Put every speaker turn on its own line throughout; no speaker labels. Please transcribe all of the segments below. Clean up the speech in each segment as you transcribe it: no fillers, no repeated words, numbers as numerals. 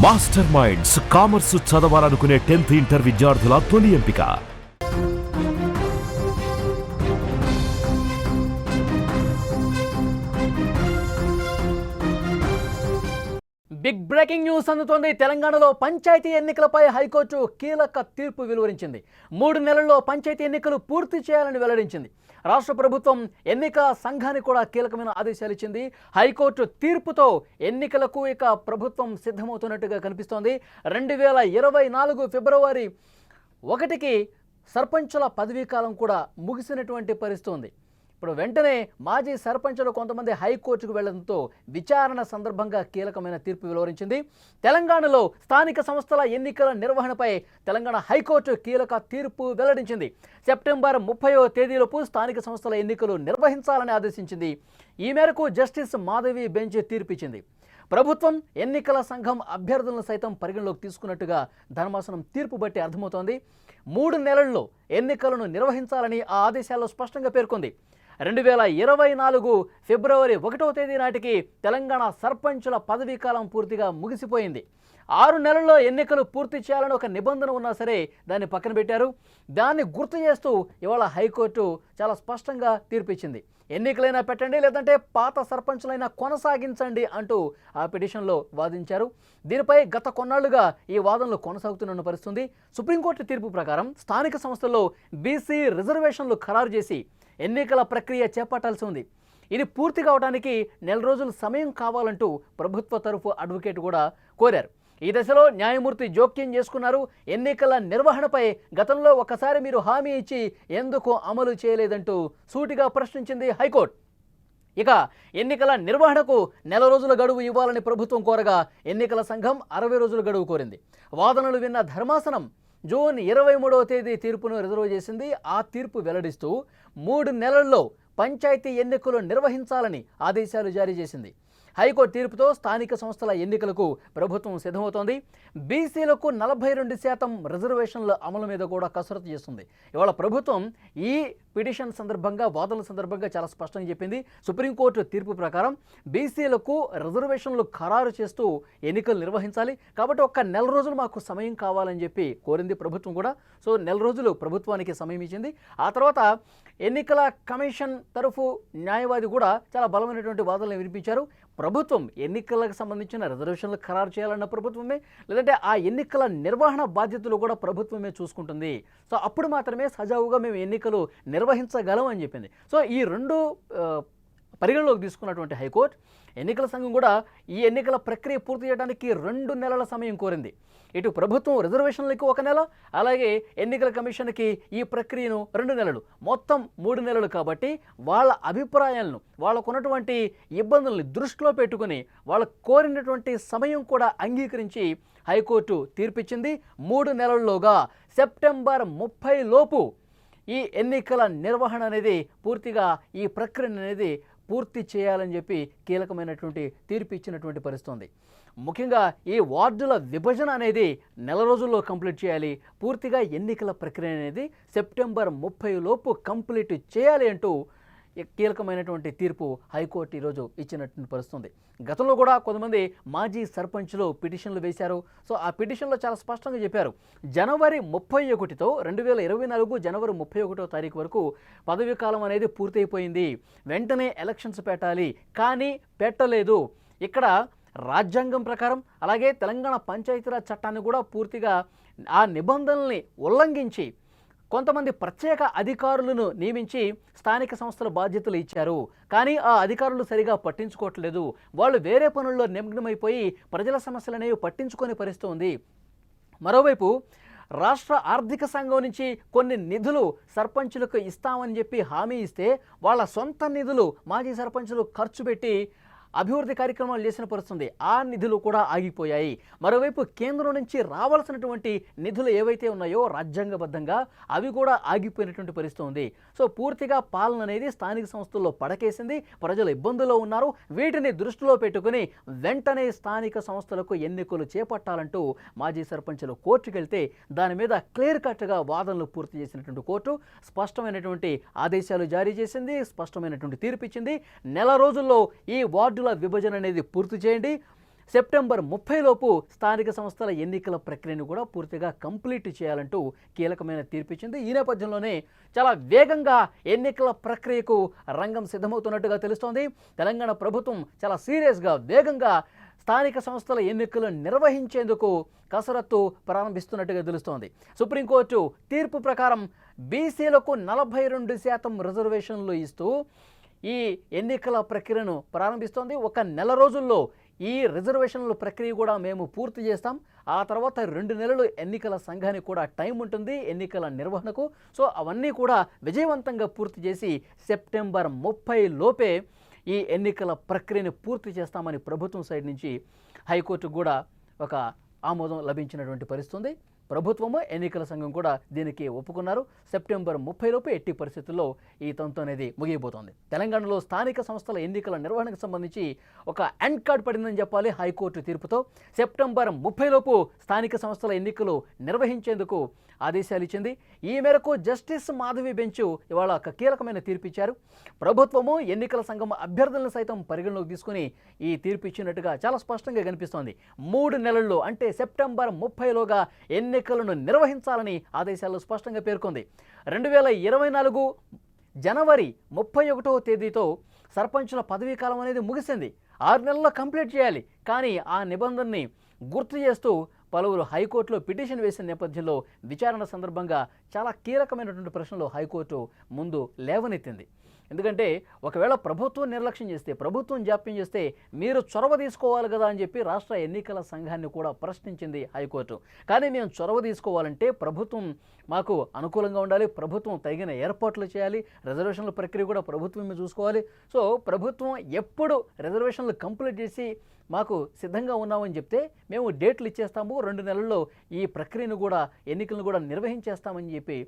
Master minds commerce చదవాలనుకునే 10th inter విద్యార్థుల తొలి ఎంపిక.
బిగ్ బ్రేకింగ్ న్యూస్ అందుతోంది. తెలంగాణలో పంచాయతీ ఎన్నికలపై హైకోర్టు కీలక తీర్పు వెలువరించింది. 3 నెలల్లో పంచాయతీ ఎన్నికలు పూర్తి చేయాలని వెల్లడించింది. రాష్ట్ర ప్రభుత్వం ఎన్నికల సంఘానికి కూడా కీలకమైన ఆదేశాలు ఇచ్చింది. హైకోర్టు తీర్పుతో ఎన్నికలకు ఇక ప్రభుత్వం సిద్ధమవుతున్నట్టుగా కనిపిస్తోంది. 2024 ఫిబ్రవరి 1కి సర్పంచుల పదవీకాలం కూడా ముగిసినటువంటి పరిస్థితి ఉంది. ఇప్పుడు వెంటనే మాజీ సర్పంచులు కొంతమంది హైకోర్టుకు వెళ్లడంతో విచారణ సందర్భంగా కీలకమైన తీర్పు వెలువరించింది. తెలంగాణలో స్థానిక సంస్థల ఎన్నికల నిర్వహణపై తెలంగాణ హైకోర్టు కీలక తీర్పు వెల్లడించింది. సెప్టెంబర్ 30వ తేదీలోపు స్థానిక సంస్థల ఎన్నికలు నిర్వహించాలని ఆదేశించింది. ఈ మేరకు జస్టిస్ మాధవి బెంచ్ తీర్పిచ్చింది. ప్రభుత్వం ఎన్నికల సంఘం అభ్యర్థులను సైతం పరిగణలోకి తీసుకున్నట్టుగా ధర్మాసనం తీర్పు బట్టి అర్థమవుతోంది. 3 నెలల్లో ఎన్నికలను నిర్వహించాలని ఆ ఆదేశాల్లో స్పష్టంగా పేర్కొంది. 2024 ఫిబ్రవరి 1వ తేదీ నాటికి తెలంగాణ సర్పంచుల పదవీకాలం పూర్తిగా ముగిసిపోయింది. 6 నెలల్లో ఎన్నికలు పూర్తి చేయాలని ఒక నిబంధన ఉన్నా సరే దాన్ని పక్కన పెట్టారు. దాన్ని గుర్తు చేస్తూ ఇవాళ హైకోర్టు చాలా స్పష్టంగా తీర్పిచ్చింది. ఎన్నికలైనా పెట్టండి, లేదంటే పాత సర్పంచులైనా కొనసాగించండి అంటూ ఆ పిటిషన్లో వాదించారు. దీనిపై గత కొన్నాళ్లుగా ఈ వాదనలు కొనసాగుతున్న పరిస్థితుంది. సుప్రీంకోర్టు తీర్పు ప్రకారం స్థానిక సంస్థల్లో బీసీ రిజర్వేషన్లు ఖరారు చేసి ఎన్నికల ప్రక్రియ చేపట్టాల్సి ఉంది. ఇది పూర్తి కావడానికి 1 నెల రోజులు సమయం కావాలంటూ ప్రభుత్వ తరఫు అడ్వకేట్ కూడా కోరారు. ఈ దశలో న్యాయమూర్తి జోక్యం చేసుకున్నారు. ఎన్నికల నిర్వహణపై గతంలో ఒకసారి మీరు హామీ ఇచ్చి ఎందుకు అమలు చేయలేదంటూ సూటిగా ప్రశ్నించింది హైకోర్టు. ఇక ఎన్నికల నిర్వహణకు 1 నెల రోజుల గడువు ఇవ్వాలని ప్రభుత్వం కోరగా ఎన్నికల సంఘం 60 రోజుల గడువు కోరింది. వాదనలు విన్న ధర్మాసనం జూన్ 23వ తేదీ తీర్పును రిజర్వ్ చేసింది. ఆ తీర్పు వెల్లడిస్తూ 3 నెలల్లో పంచాయతీ ఎన్నికలు నిర్వహించాలని ఆదేశాలు జారీ చేసింది. హైకోర్టు తీర్పుతో స్థానిక సంస్థల ఎన్నికలకు ప్రభుత్వం సిద్ధమవుతోంది. బీసీలకు 42% రిజర్వేషన్ల అమలు మీద కూడా కసరత్తు చేస్తుంది. ఇవాళ ప్రభుత్వం ఈ పిటిషన్ సందర్భంగా వాదనల సందర్భంగా చాలా స్పష్టంగా చెప్పింది. సుప్రీంకోర్టు తీర్పు ప్రకారం బీసీలకు రిజర్వేషన్లు ఖరారు చేస్తూ ఎన్నికలు నిర్వహించాలి, కాబట్టి 1 నెల రోజులు మాకు సమయం కావాలని చెప్పి కోరింది ప్రభుత్వం కూడా. సో 1 నెల రోజులు ప్రభుత్వానికి సమయం ఇచ్చింది. ఆ తర్వాత ఎన్నికల కమిషన్ తరఫు న్యాయవాది కూడా చాలా బలమైనటువంటి వాదనలు వినిపించారు. ప్రభుత్వం ఎన్నికలకు సంబంధించిన రిజర్వేషన్లు ఖరారు చేయాలన్న ప్రభుత్వమే, లేదంటే ఆ ఎన్నికల నిర్వహణ బాధ్యతలు కూడా ప్రభుత్వమే చూసుకుంటుంది. సో అప్పుడు మాత్రమే సజావుగా మేము ఎన్నికలు నిర్వహించగలం అని చెప్పింది. సో ఈ 2 పరిగణలోకి తీసుకున్నటువంటి హైకోర్టు ఎన్నికల సంఘం కూడా ఈ ఎన్నికల ప్రక్రియ పూర్తి చేయడానికి 2 నెలల సమయం కోరింది. ఇటు ప్రభుత్వం రిజర్వేషన్లకు 1 నెల, అలాగే ఎన్నికల కమిషన్కి ఈ ప్రక్రియను 2 నెలలు, మొత్తం 3 నెలలు. కాబట్టి వాళ్ళ అభిప్రాయాలను, వాళ్ళకున్నటువంటి ఇబ్బందుల్ని దృష్టిలో పెట్టుకుని వాళ్ళ కోరినటువంటి సమయం కూడా అంగీకరించి హైకోర్టు తీర్పిచ్చింది. 3 నెలల్లోగా సెప్టెంబర్ 30 లోపు ఈ ఎన్నికల నిర్వహణ అనేది పూర్తిగా, ఈ ప్రక్రియ అనేది పూర్తి చేయాలని చెప్పి కీలకమైనటువంటి తీర్పు ఇచ్చినటువంటి పరిస్థితి. ముఖ్యంగా ఈ వార్డుల విభజన అనేది 1 నెల రోజుల్లో కంప్లీట్ చేయాలి, పూర్తిగా ఎన్నికల ప్రక్రియ అనేది సెప్టెంబర్ 30 లోపు కంప్లీట్ చేయాలి అంటూ కీలకమైనటువంటి తీర్పు హైకోర్టు ఈరోజు ఇచ్చినటువంటి పరిస్థితి. గతంలో కూడా కొంతమంది మాజీ సర్పంచులు పిటిషన్లు వేశారు. సో ఆ పిటిషన్లో చాలా స్పష్టంగా చెప్పారు, జనవరి 31తో 2024 జనవరి 31వ తారీఖు వరకు పదవీ కాలం అనేది పూర్తయిపోయింది, వెంటనే ఎలక్షన్స్ పెట్టాలి, కానీ పెట్టలేదు. ఇక్కడ రాజ్యాంగం ప్రకారం, అలాగే తెలంగాణ పంచాయతీరాజ్ చట్టాన్ని కూడా పూర్తిగా ఆ నిబంధనల్ని ఉల్లంఘించి కొంతమంది ప్రత్యేక అధికారులను నియమించి స్థానిక సంస్థల బాధ్యతలు ఇచ్చారు. కానీ ఆ అధికారులు సరిగా పట్టించుకోవట్లేదు. వాళ్ళు వేరే పనుల్లో నిమగ్నమైపోయి ప్రజల సమస్యలనేవి పట్టించుకునే పరిస్థితి ఉంది. మరోవైపు రాష్ట్ర ఆర్థిక సంఘం నుంచి కొన్ని నిధులు సర్పంచులకు ఇస్తామని చెప్పి హామీ ఇస్తే వాళ్ళ సొంత నిధులు మాజీ సర్పంచులు ఖర్చు పెట్టి అభివృద్ధి కార్యక్రమాలు చేసిన పరిస్థితుంది. ఆ నిధులు కూడా ఆగిపోయాయి. మరోవైపు కేంద్రం నుంచి రావాల్సినటువంటి నిధులు ఏవైతే ఉన్నాయో రాజ్యాంగబద్ధంగా అవి కూడా ఆగిపోయినటువంటి పరిస్థితి ఉంది. సో పూర్తిగా పాలన అనేది స్థానిక సంస్థల్లో పడకేసింది, ప్రజలు ఇబ్బందుల్లో ఉన్నారు. వీటిని దృష్టిలో పెట్టుకుని వెంటనే స్థానిక సంస్థలకు ఎన్నికలు చేపట్టాలంటూ మాజీ సర్పంచులు కోర్టుకు వెళ్తే దాని మీద క్లియర్ కట్గా వాదనలు పూర్తి చేసినటువంటి కోర్టు స్పష్టమైనటువంటి ఆదేశాలు జారీ చేసింది, స్పష్టమైనటువంటి తీర్పు ఇచ్చింది. 1 నెల రోజుల్లో ఈ వార్డుల విభజన అనేది పూర్తి చేయండి, సెప్టెంబర్ 30 లోపు స్థానిక సంస్థల ఎన్నికల ప్రక్రియను కూడా పూర్తిగా కంప్లీట్ చేయాలంటూ కీలకమైన తీర్పిచ్చింది. ఈ నేపథ్యంలోనే చాలా వేగంగా ఎన్నికల ప్రక్రియకు రంగం సిద్ధమవుతున్నట్టుగా తెలుస్తోంది. తెలంగాణ ప్రభుత్వం చాలా సీరియస్గా వేగంగా స్థానిక సంస్థల ఎన్నికలు నిర్వహించేందుకు కసరత్తు ప్రారంభిస్తున్నట్టుగా తెలుస్తోంది. సుప్రీంకోర్టు తీర్పు ప్రకారం బీసీలకు 42% రిజర్వేషన్లు ఇస్తూ ఈ ఎన్నికల ప్రక్రియను ప్రారంభిస్తోంది. ఒక నెల రోజుల్లో ఈ రిజర్వేషన్ల ప్రక్రియ కూడా మేము పూర్తి చేస్తాం. ఆ తర్వాత 2 నెలలు ఎన్నికల సంఘానికి కూడా టైం ఉంటుంది ఎన్నికల నిర్వహణకు. సో అవన్నీ కూడా విజయవంతంగా పూర్తి చేసి సెప్టెంబర్ 30 లోపే ఈ ఎన్నికల ప్రక్రియను పూర్తి చేస్తామని ప్రభుత్వం సైడ్ నుంచి హైకోర్టుకు కూడా ఒక ఆమోదం లభించినటువంటి పరిస్థితి. ప్రభుత్వము ఎన్నికల సంఘం కూడా దీనికి ఒప్పుకున్నారు. సెప్టెంబర్ 30 లోపు ఎట్టి పరిస్థితుల్లో ఈ తంతు అనేది ముగియబోతోంది. తెలంగాణలో స్థానిక సంస్థల ఎన్నికల నిర్వహణకు సంబంధించి ఒక ఎండ్ కార్డ్ పడిందని చెప్పాలి హైకోర్టు తీర్పుతో. సెప్టెంబర్ 30 లోపు స్థానిక సంస్థల ఎన్నికలు నిర్వహించేందుకు ఆదేశాలు ఇచ్చింది. ఈ మేరకు జస్టిస్ మాధవి బెంచ్ ఇవాళ ఒక కీలకమైన తీర్పు ఇచ్చారు. ప్రభుత్వము ఎన్నికల సంఘం అభ్యర్థులను సైతం పరిగణలోకి తీసుకుని ఈ తీర్పు ఇచ్చినట్టుగా చాలా స్పష్టంగా కనిపిస్తోంది. 3 నెలల్లో అంటే సెప్టెంబర్ 30లోగా ఎన్నికలను నిర్వహించాలని ఆదేశాల్లో స్పష్టంగా పేర్కొంది. 2024 జనవరి 31వ తేదీతో సర్పంచుల పదవీ కాలం అనేది ముగిసింది. 6 నెలల్లో కంప్లీట్ చేయాలి. కానీ ఆ నిబంధనని గుర్తు చేస్తూ పలువురు హైకోర్టులో పిటిషన్ వేసిన నేపథ్యంలో విచారణ సందర్భంగా చాలా కీలకమైనటువంటి ప్రశ్నలు హైకోర్టు ముందు లేవనెత్తింది. ఎందుకంటే ఒకవేళ ప్రభుత్వం నిర్లక్ష్యం చేస్తే, ప్రభుత్వం జాప్యం చేస్తే మీరు చొరవ తీసుకోవాలి కదా అని చెప్పి రాష్ట్ర ఎన్నికల సంఘాన్ని కూడా ప్రశ్నించింది హైకోర్టు. కానీ మేము చొరవ తీసుకోవాలంటే ప్రభుత్వం మాకు అనుకూలంగా ఉండాలి, ప్రభుత్వం తగిన ఏర్పాట్లు చేయాలి, రిజర్వేషన్ల ప్రక్రియ కూడా ప్రభుత్వమే చూసుకోవాలి. సో ప్రభుత్వం ఎప్పుడు రిజర్వేషన్లు కంప్లీట్ చేసి మాకు సిద్ధంగా ఉన్నామని చెప్తే మేము డేట్లు ఇచ్చేస్తాము, 2 నెలల్లో ఈ ప్రక్రియను కూడా ఎన్నికలను కూడా నిర్వహించేస్తామని చెప్పి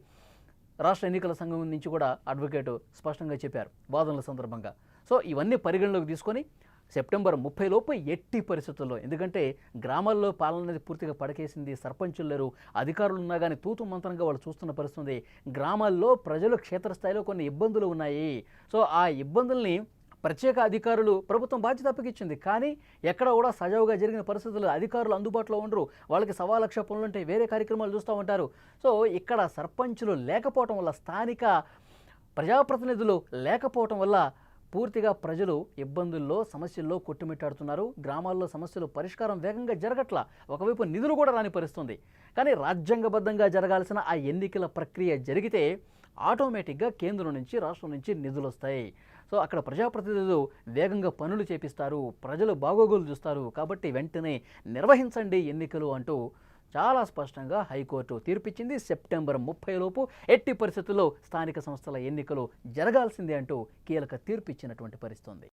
రాష్ట్ర ఎన్నికల సంఘం నుంచి కూడా అడ్వకేటు స్పష్టంగా చెప్పారు వాదనల సందర్భంగా. సో ఇవన్నీ పరిగణలోకి తీసుకొని సెప్టెంబర్ 30 లోపు ఎట్టి పరిస్థితుల్లో, ఎందుకంటే గ్రామాల్లో పాలన అనేది పూర్తిగా పడకేసింది, సర్పంచులు లేరు, అధికారులు ఉన్నా కానీ తూతు మంత్రంగా వాళ్ళు చూస్తున్న పరిస్థితుంది. గ్రామాల్లో ప్రజలు క్షేత్రస్థాయిలో కొన్ని ఇబ్బందులు ఉన్నాయి. సో ఆ ఇబ్బందుల్ని ప్రత్యేక అధికారులు ప్రభుత్వం బాధ్యత అప్పగించింది. కానీ ఎక్కడ కూడా సజావుగా జరిగిన పరిస్థితులు, అధికారులు అందుబాటులో ఉండరు, వాళ్ళకి 1,00,000 పనులు ఉంటాయి, వేరే కార్యక్రమాలు చూస్తూ ఉంటారు. సో ఇక్కడ సర్పంచులు లేకపోవటం వల్ల, స్థానిక ప్రజాప్రతినిధులు లేకపోవటం వల్ల పూర్తిగా ప్రజలు ఇబ్బందుల్లో, సమస్యల్లో కొట్టుమిట్టాడుతున్నారు. గ్రామాల్లో సమస్యలు పరిష్కారం వేగంగా జరగట్లా. ఒకవైపు నిధులు కూడా రాని పరిస్థితుంది. కానీ రాజ్యాంగబద్ధంగా జరగాల్సిన ఆ ఎన్నికల ప్రక్రియ జరిగితే ఆటోమేటిక్గా కేంద్రం నుంచి, రాష్ట్రం నుంచి నిధులు వస్తాయి. సో అక్కడ ప్రజాప్రతినిధులు వేగంగా పనులు చేపిస్తారు, ప్రజలు బాగోగులు చూస్తారు. కాబట్టి వెంటనే నిర్వహించండి ఎన్నికలు అంటూ చాలా స్పష్టంగా హైకోర్టు తీర్పిచ్చింది. సెప్టెంబర్ 30 లోపు ఎట్టి పరిస్థితుల్లో స్థానిక సంస్థల ఎన్నికలు జరగాల్సిందే అంటూ కీలక తీర్పిచ్చినటువంటి పరిస్థితుంది.